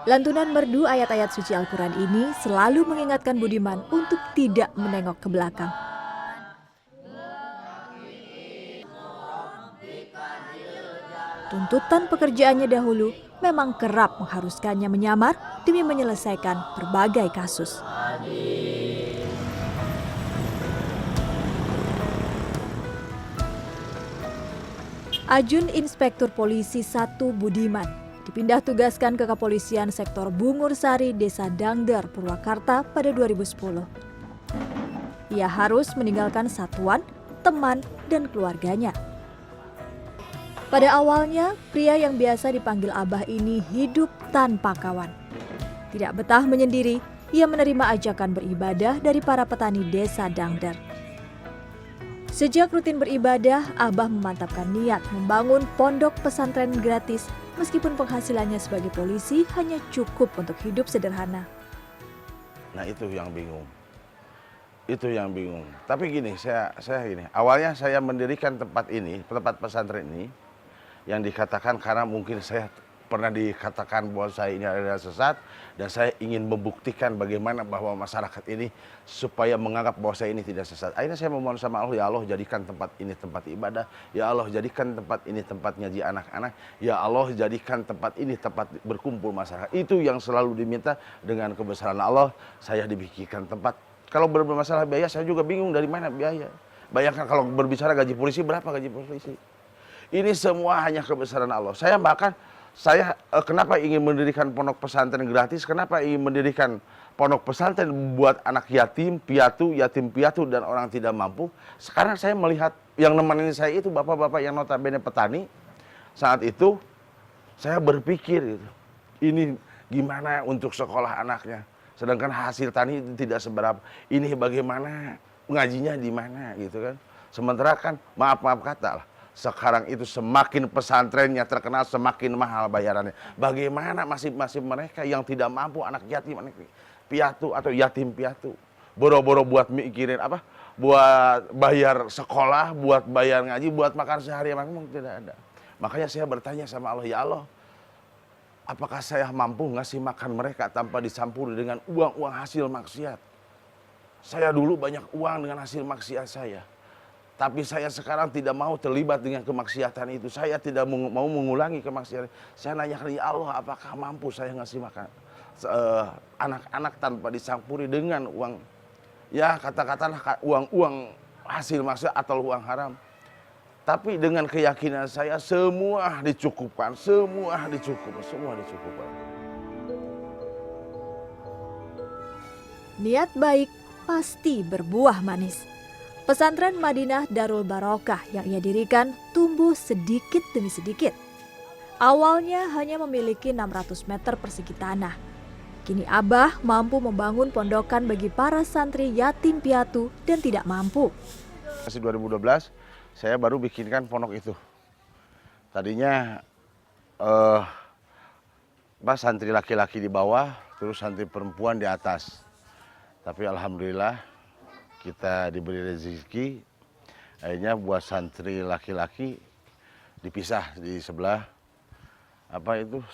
Lantunan merdu ayat-ayat suci Al-Quran ini selalu mengingatkan Budiman untuk tidak menengok ke belakang. Tuntutan pekerjaannya dahulu memang kerap mengharuskannya menyamar demi menyelesaikan berbagai kasus. Ajun Inspektur Polisi 1 Budiman dipindah tugaskan ke Kepolisian Sektor Bungur Sari, Desa Dangder, Purwakarta pada 2010. Ia harus meninggalkan satuan, teman, dan keluarganya. Pada awalnya, pria yang biasa dipanggil Abah ini hidup tanpa kawan. Tidak betah menyendiri, ia menerima ajakan beribadah dari para petani Desa Dangder. Sejak rutin beribadah, Abah memantapkan niat membangun pondok pesantren gratis meskipun penghasilannya sebagai polisi hanya cukup untuk hidup sederhana. Nah itu yang bingung. Itu yang bingung. Tapi gini, saya gini, awalnya saya mendirikan tempat pesantren ini, yang dikatakan karena mungkin saya pernah dikatakan bahwa saya ini adalah sesat, dan saya ingin membuktikan bagaimana bahwa masyarakat ini supaya menganggap bahwa saya ini tidak sesat. Akhirnya saya memohon sama Allah, ya Allah jadikan tempat ini tempat ibadah, ya Allah jadikan tempat ini tempat ngaji anak-anak, ya Allah jadikan tempat ini tempat berkumpul masyarakat. Itu yang selalu diminta. Dengan kebesaran Allah, saya dibikinkan tempat. Kalau bermasalah biaya, saya juga bingung dari mana biaya. Bayangkan kalau berbicara gaji polisi, berapa gaji polisi? Ini semua hanya kebesaran Allah. Saya kenapa ingin mendirikan pondok pesantren gratis? Kenapa ingin mendirikan pondok pesantren buat anak yatim piatu dan orang tidak mampu? Sekarang saya melihat yang nemenin saya itu bapak-bapak yang notabene petani. Saat itu saya berpikir gitu, ini gimana untuk sekolah anaknya? Sedangkan hasil tani tidak seberapa. Ini bagaimana ngajinya di mana gitu kan? Sementara kan maaf kata lah, sekarang itu semakin pesantrennya terkenal semakin mahal bayarannya. Bagaimana masih mereka yang tidak mampu, anak yatim piatu atau yatim piatu, boro-boro buat mikirin apa? Buat bayar sekolah, buat bayar ngaji, buat makan sehari memang tidak ada. Makanya saya bertanya sama Allah, ya Allah, apakah saya mampu ngasih makan mereka tanpa dicampuri dengan uang hasil maksiat? Saya dulu banyak uang dengan hasil maksiat saya. Tapi saya sekarang tidak mau terlibat dengan kemaksiatan itu. Saya tidak mau mengulangi kemaksiatan. Saya nanya ke Allah, apakah mampu saya ngasih makan anak-anak tanpa dicampuri dengan uang, ya katakanlah uang hasil maksiat atau uang haram. Tapi dengan keyakinan saya semua dicukupkan. Niat baik pasti berbuah manis. Pesantren Madinah Darul Barokah yang ia dirikan tumbuh sedikit demi sedikit. Awalnya hanya memiliki 600 meter persegi tanah. Kini Abah mampu membangun pondokan bagi para santri yatim piatu dan tidak mampu. Masih 2012 saya baru bikinkan pondok itu. Tadinya santri laki-laki di bawah, terus santri perempuan di atas. Tapi alhamdulillah kita diberi rezeki, akhirnya buat santri laki-laki dipisah di sebelah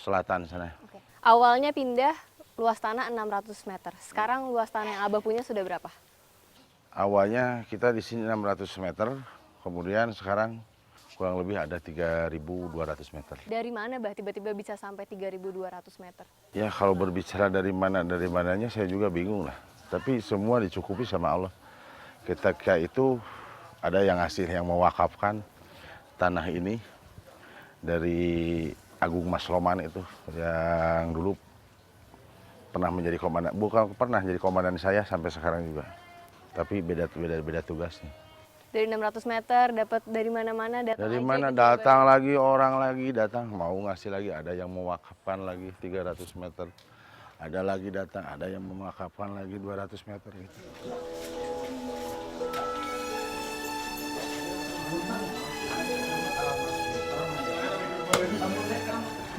selatan sana. Oke. Awalnya pindah luas tanah 600 meter. Sekarang luas tanah yang Abah punya sudah berapa? Awalnya kita di sini 600 meter, kemudian sekarang kurang lebih ada 3.200 meter. Dari mana Bah tiba-tiba bisa sampai 3.200 meter? Ya kalau berbicara dari mananya saya juga bingung lah. Tapi semua dicukupi sama Allah. Ketika itu ada yang mewakafkan tanah ini dari Agung Masloman itu yang dulu pernah menjadi komandan, bukan pernah jadi komandan saya sampai sekarang juga. Tapi beda tugasnya. Dari 600 meter dapat dari mana-mana datang. Dari mana datang lagi orang datang mau ngasih lagi, ada yang mewakafkan lagi 300 meter. Ada lagi datang, ada yang mewakafkan lagi 200 meter gitu.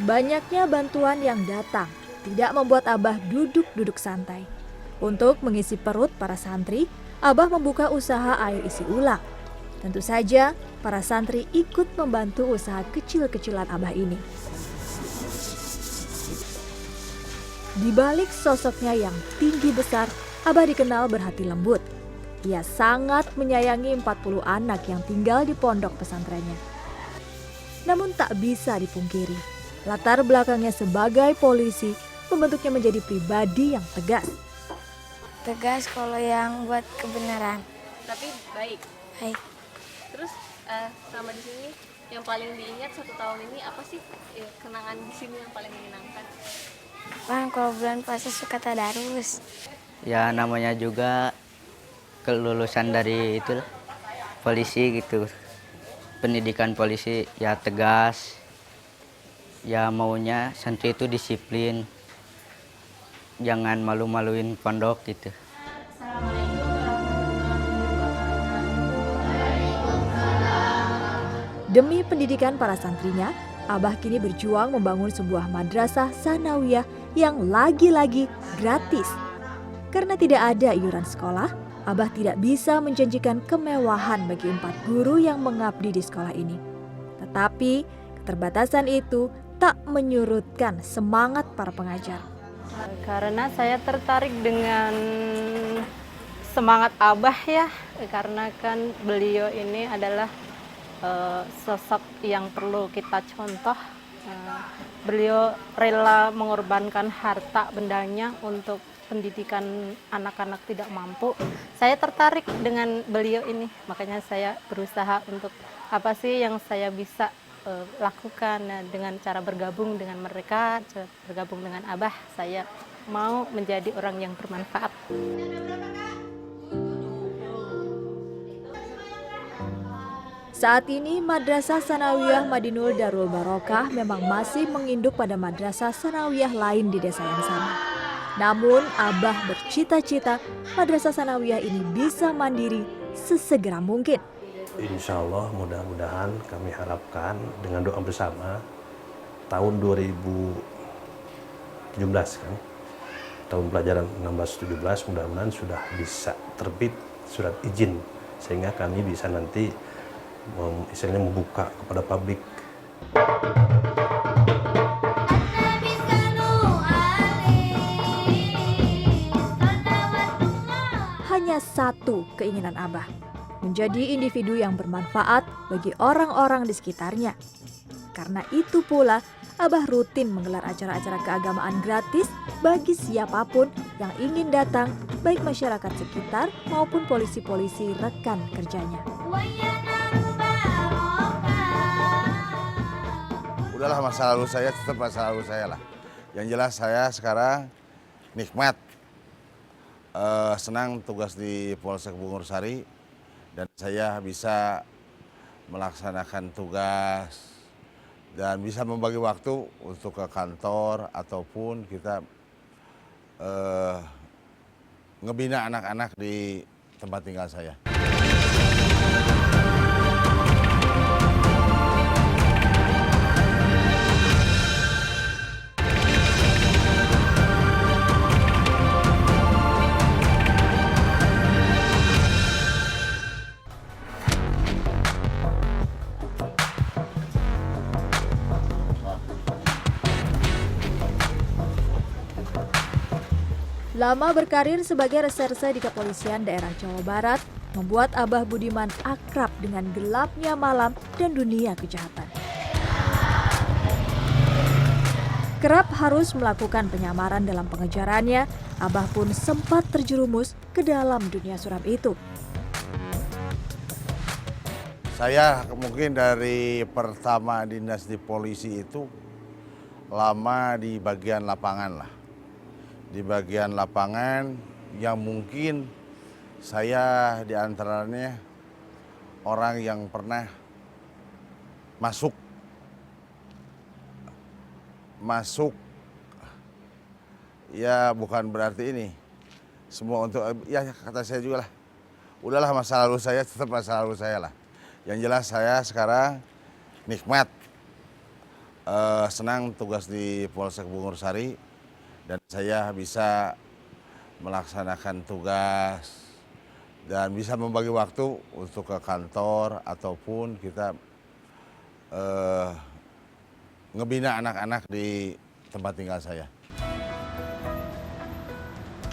Banyaknya bantuan yang datang tidak membuat Abah duduk santai. Untuk mengisi perut para santri, Abah membuka usaha air isi ulang. Tentu saja, para santri ikut membantu usaha kecil-kecilan Abah ini. Di balik sosoknya yang tinggi besar, Abah dikenal berhati lembut. Ia sangat menyayangi 40 anak yang tinggal di pondok pesantrennya. Namun tak bisa dipungkiri, latar belakangnya sebagai polisi membentuknya menjadi pribadi yang tegas. Tegas kalau yang buat kebenaran. Tapi baik. Baik. Terus sama di sini yang paling diingat 1 tahun ini apa sih kenangan di sini yang paling menyenangkan? Kan kalau bulan puasa suka tadarus. Ya namanya juga kelulusan dari itu polisi gitu. Pendidikan polisi ya tegas. Ya maunya santri itu disiplin. Jangan malu-maluin pondok gitu. Demi pendidikan para santrinya, Abah kini berjuang membangun sebuah madrasah sanawiyah yang lagi-lagi gratis. Karena tidak ada iuran sekolah, Abah tidak bisa menjanjikan kemewahan bagi 4 guru yang mengabdi di sekolah ini. Tetapi keterbatasan itu tak menyurutkan semangat para pengajar. Karena saya tertarik dengan semangat Abah ya, karena kan beliau ini adalah sosok yang perlu kita contoh. Beliau rela mengorbankan harta bendanya untuk pendidikan anak-anak tidak mampu. Saya tertarik dengan beliau ini, makanya saya berusaha untuk apa sih yang saya bisa lakukan. Dengan cara bergabung dengan mereka, bergabung dengan Abah, saya mau menjadi orang yang bermanfaat. Saat ini Madrasah Sanawiyah Madinul Darul Barokah memang masih menginduk pada madrasah sanawiyah lain di desa yang sama. Namun Abah bercita-cita Madrasah Sanawiyah ini bisa mandiri sesegera mungkin. Insya Allah mudah-mudahan kami harapkan dengan doa bersama tahun 2017 kan, tahun pelajaran 16-17 mudah-mudahan sudah bisa terbit surat izin sehingga kami bisa nanti istilahnya membuka kepada publik. Hanya satu keinginan Abah, menjadi individu yang bermanfaat bagi orang-orang di sekitarnya. Karena itu pula, Abah rutin menggelar acara-acara keagamaan gratis bagi siapapun yang ingin datang, baik masyarakat sekitar maupun polisi-polisi rekan kerjanya. Udahlah, masa lalu saya tetap masa lalu saya lah. Yang jelas saya sekarang nikmat, senang tugas di Polsek Bungur Sari dan saya bisa melaksanakan tugas dan bisa membagi waktu untuk ke kantor ataupun kita ngebina anak-anak di tempat tinggal saya. Lama berkarir sebagai reserse di kepolisian daerah Jawa Barat membuat Abah Budiman akrab dengan gelapnya malam dan dunia kejahatan. Kerap harus melakukan penyamaran dalam pengejarannya, Abah pun sempat terjerumus ke dalam dunia suram itu. Saya mungkin dari pertama dinas di polisi itu lama di bagian lapangan lah. Di bagian lapangan yang mungkin saya diantaranya orang yang pernah masuk ya bukan berarti ini semua untuk ya kata saya juga lah, udahlah masa lalu saya tetap masa lalu saya lah. Yang jelas saya sekarang nikmat, senang tugas di Polsek Bungur Sari dan saya bisa melaksanakan tugas dan bisa membagi waktu untuk ke kantor ataupun kita ngebina anak-anak di tempat tinggal saya.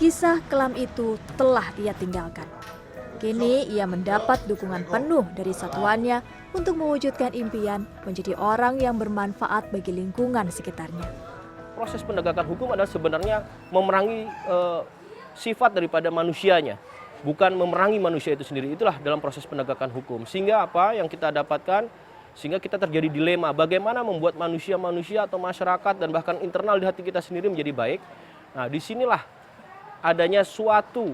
Kisah kelam itu telah ia tinggalkan. Kini ia mendapat dukungan penuh dari satuannya untuk mewujudkan impian menjadi orang yang bermanfaat bagi lingkungan sekitarnya. Proses penegakan hukum adalah sebenarnya memerangi sifat daripada manusianya, bukan memerangi manusia itu sendiri. Itulah dalam proses penegakan hukum. Sehingga apa yang kita dapatkan, sehingga kita terjadi dilema bagaimana membuat manusia-manusia atau masyarakat dan bahkan internal di hati kita sendiri menjadi baik. Nah, disinilah adanya suatu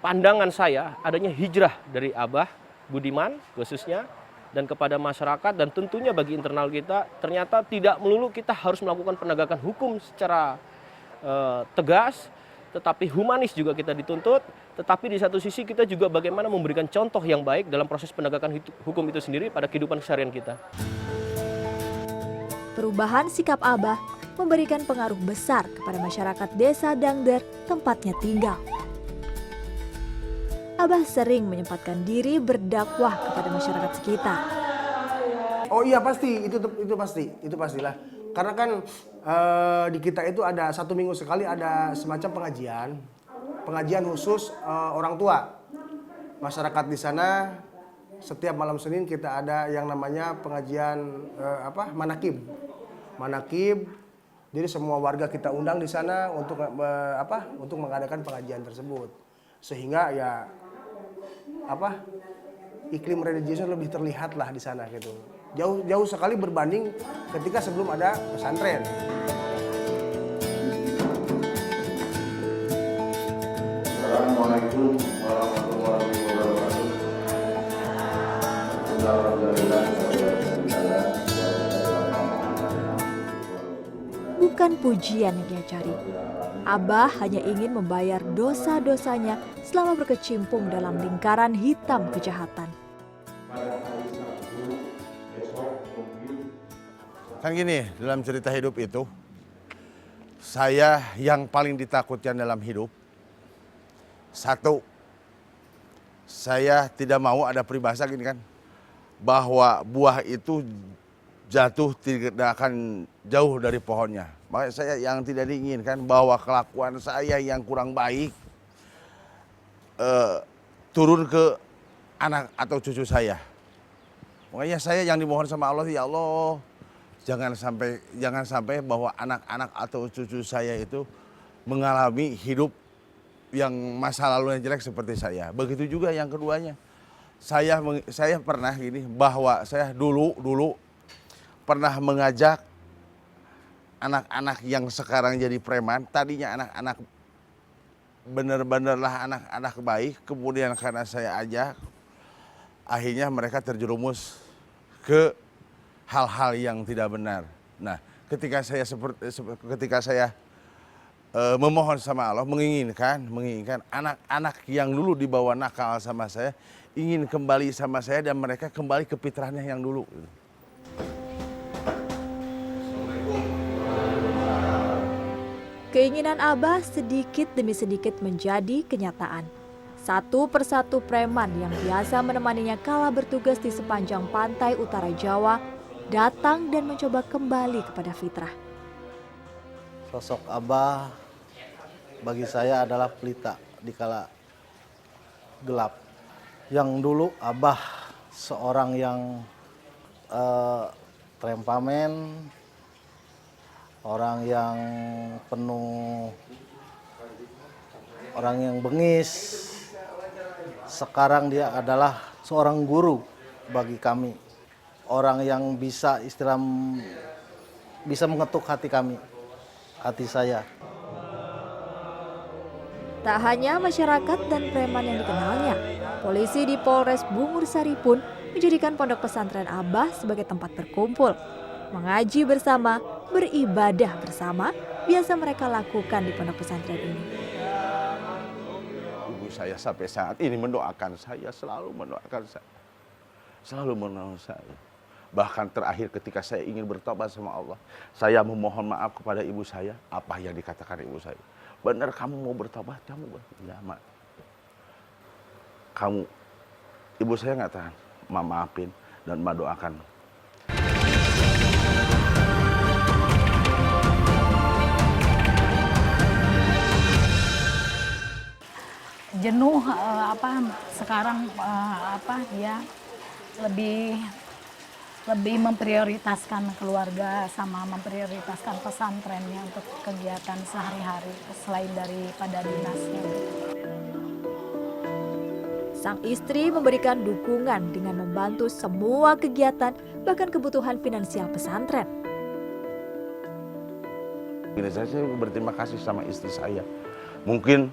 pandangan saya, adanya hijrah dari Abah Budiman khususnya dan kepada masyarakat, dan tentunya bagi internal kita, ternyata tidak melulu kita harus melakukan penegakan hukum secara tegas, tetapi humanis juga kita dituntut, tetapi di satu sisi kita juga bagaimana memberikan contoh yang baik dalam proses penegakan hukum itu sendiri pada kehidupan keseharian kita. Perubahan sikap Abah memberikan pengaruh besar kepada masyarakat Desa Dangder tempatnya tinggal. Abah sering menyempatkan diri berdakwah kepada masyarakat sekitar. Oh iya pasti, itu pastilah. Karena kan di kita itu ada 1 minggu sekali ada semacam pengajian khusus orang tua. Masyarakat di sana setiap malam Senin kita ada yang namanya pengajian manakib. Jadi semua warga kita undang di sana untuk mengadakan pengajian tersebut. Sehingga ya iklim religiusnya lebih terlihat lah di sana gitu. Jauh sekali berbanding ketika sebelum ada pesantren. Assalamualaikum warahmatullahi wabarakatuh. Bukan pujian yang dia cari. Abah hanya ingin membayar dosa-dosanya selama berkecimpung dalam lingkaran hitam kejahatan. Kan gini, dalam cerita hidup itu, saya yang paling ditakutkan dalam hidup, satu, saya tidak mau ada peribahasa gini kan, bahwa buah itu jatuh tidak akan jauh dari pohonnya. Makanya saya yang tidak diinginkan bahwa kelakuan saya yang kurang baik turun ke anak atau cucu saya. Makanya saya yang dimohon sama Allah, ya Allah, jangan sampai bahwa anak-anak atau cucu saya itu mengalami hidup yang masa lalunya jelek seperti saya. Begitu juga yang keduanya. Saya pernah gini, bahwa saya dulu pernah mengajak anak-anak yang sekarang jadi preman, tadinya anak-anak benar-benarlah anak-anak baik, kemudian karena saya ajak, akhirnya mereka terjerumus ke hal-hal yang tidak benar. Nah, ketika saya memohon sama Allah, menginginkan anak-anak yang dulu dibawa nakal sama saya, ingin kembali sama saya dan mereka kembali ke fitrahnya yang dulu. Keinginan Abah sedikit demi sedikit menjadi kenyataan. Satu persatu preman yang biasa menemaninya kala bertugas di sepanjang pantai utara Jawa datang dan mencoba kembali kepada fitrah. Sosok Abah bagi saya adalah pelita di kala gelap. Yang dulu Abah seorang yang temperamen, orang yang penuh, orang yang bengis. Sekarang dia adalah seorang guru bagi kami. Orang yang bisa mengetuk hati kami, hati saya. Tak hanya masyarakat dan preman yang dikenalnya, polisi di Polres Bungursari pun menjadikan pondok pesantren Abah sebagai tempat berkumpul, mengaji bersama, beribadah bersama, biasa mereka lakukan di pondok pesantren ini. Ibu saya sampai saat ini mendoakan saya, selalu mendoakan saya. Bahkan terakhir ketika saya ingin bertobat sama Allah, saya memohon maaf kepada ibu saya, apa yang dikatakan ibu saya. Benar kamu mau bertobat, kamu ya, mak. Ibu saya nggak tahan, maafin dan doakan. jenuh sekarang dia lebih memprioritaskan keluarga sama memprioritaskan pesantrennya untuk kegiatan sehari-hari selain daripada dinasnya. Sang istri memberikan dukungan dengan membantu semua kegiatan, bahkan kebutuhan finansial pesantren. Saya berterima kasih sama istri saya. Mungkin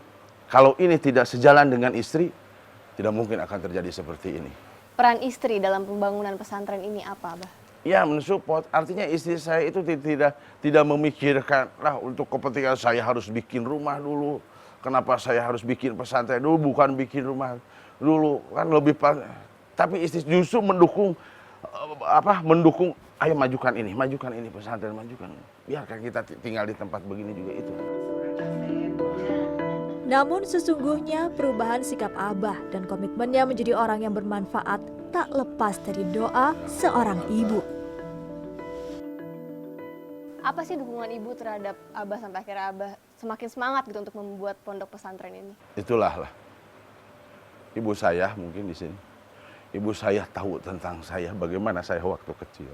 kalau ini tidak sejalan dengan istri, tidak mungkin akan terjadi seperti ini. Peran istri dalam pembangunan pesantren ini apa, Abah? Ya, mensupport. Artinya istri saya itu tidak memikirkan, lah untuk kepentingan saya harus bikin rumah dulu. Kenapa saya harus bikin pesantren dulu, bukan bikin rumah dulu, kan lebih tapi istri justru mendukung ayo majukan ini pesantren, majukan. Biarkan kita tinggal di tempat begini juga itu. Namun sesungguhnya perubahan sikap Abah dan komitmennya menjadi orang yang bermanfaat tak lepas dari doa seorang ibu. Apa sih dukungan ibu terhadap Abah sampai akhirnya Abah semakin semangat gitu untuk membuat pondok pesantren ini? Itulah ibu saya mungkin di sini. Ibu saya tahu tentang saya, bagaimana saya waktu kecil.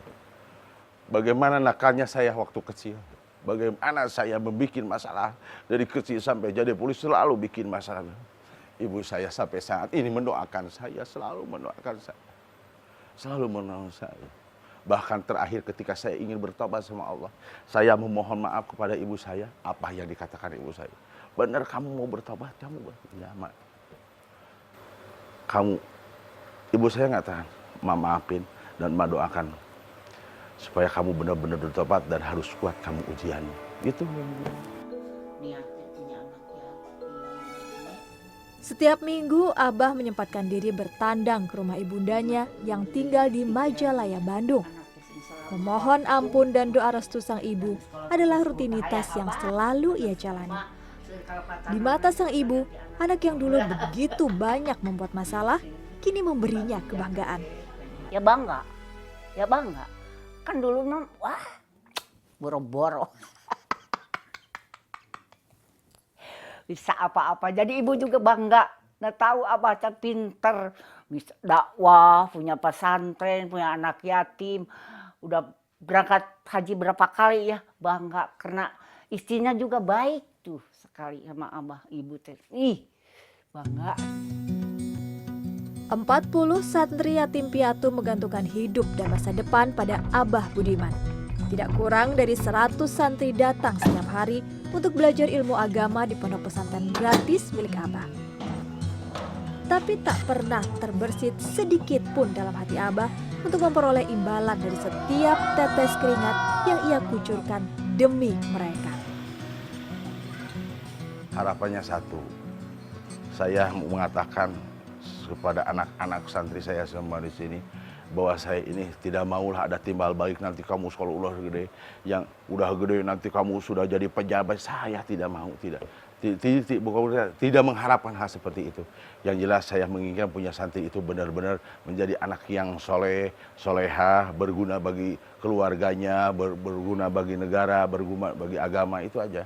Bagaimana nakalnya saya waktu kecil. Bagaimana saya membuat masalah dari kecil sampai jadi polisi, selalu bikin masalah. Ibu saya sampai saat ini mendoakan saya, selalu mendoakan saya. Selalu mendoakan saya. Bahkan terakhir ketika saya ingin bertobat sama Allah, saya memohon maaf kepada ibu saya, apa yang dikatakan ibu saya. Benar kamu mau bertobat, kamu ya, mak. Ibu saya ngatakan, maafin dan doakan supaya kamu benar-benar bertobat dan harus kuat kamu ujiannya. Gitu. Setiap minggu Abah menyempatkan diri bertandang ke rumah ibundanya yang tinggal di Majalaya, Bandung. Memohon ampun dan doa restu sang ibu adalah rutinitas yang selalu ia jalani. Di mata sang ibu, anak yang dulu begitu banyak membuat masalah kini memberinya kebanggaan. Ya bangga. Kan dulu wah, boro-boro. Bisa apa-apa. Jadi ibu juga bangga. Nggak tahu apa, pinter. Bisa dakwah, punya pesantren, punya anak yatim. Udah berangkat haji berapa kali ya, bangga. Karena istrinya juga baik tuh sekali sama abah ibu. Bangga. 40 santri yatim piatu menggantungkan hidup dan masa depan pada Abah Budiman. Tidak kurang dari 100 santri datang setiap hari untuk belajar ilmu agama di pondok pesantren gratis milik Abah. Tapi tak pernah terbersit sedikit pun dalam hati Abah untuk memperoleh imbalan dari setiap tetes keringat yang ia kucurkan demi mereka. Harapannya satu, saya mengatakan kepada anak-anak santri saya semua di sini bahwa saya ini tidak maulah ada timbal balik nanti kamu kalau udah gede, yang udah gede nanti kamu sudah jadi pejabat. Saya tidak mau, tidak mengharapkan hal seperti itu. Yang jelas saya menginginkan punya santri itu benar-benar menjadi anak yang solehah, berguna bagi keluarganya, berguna bagi negara, berguna bagi agama, itu aja.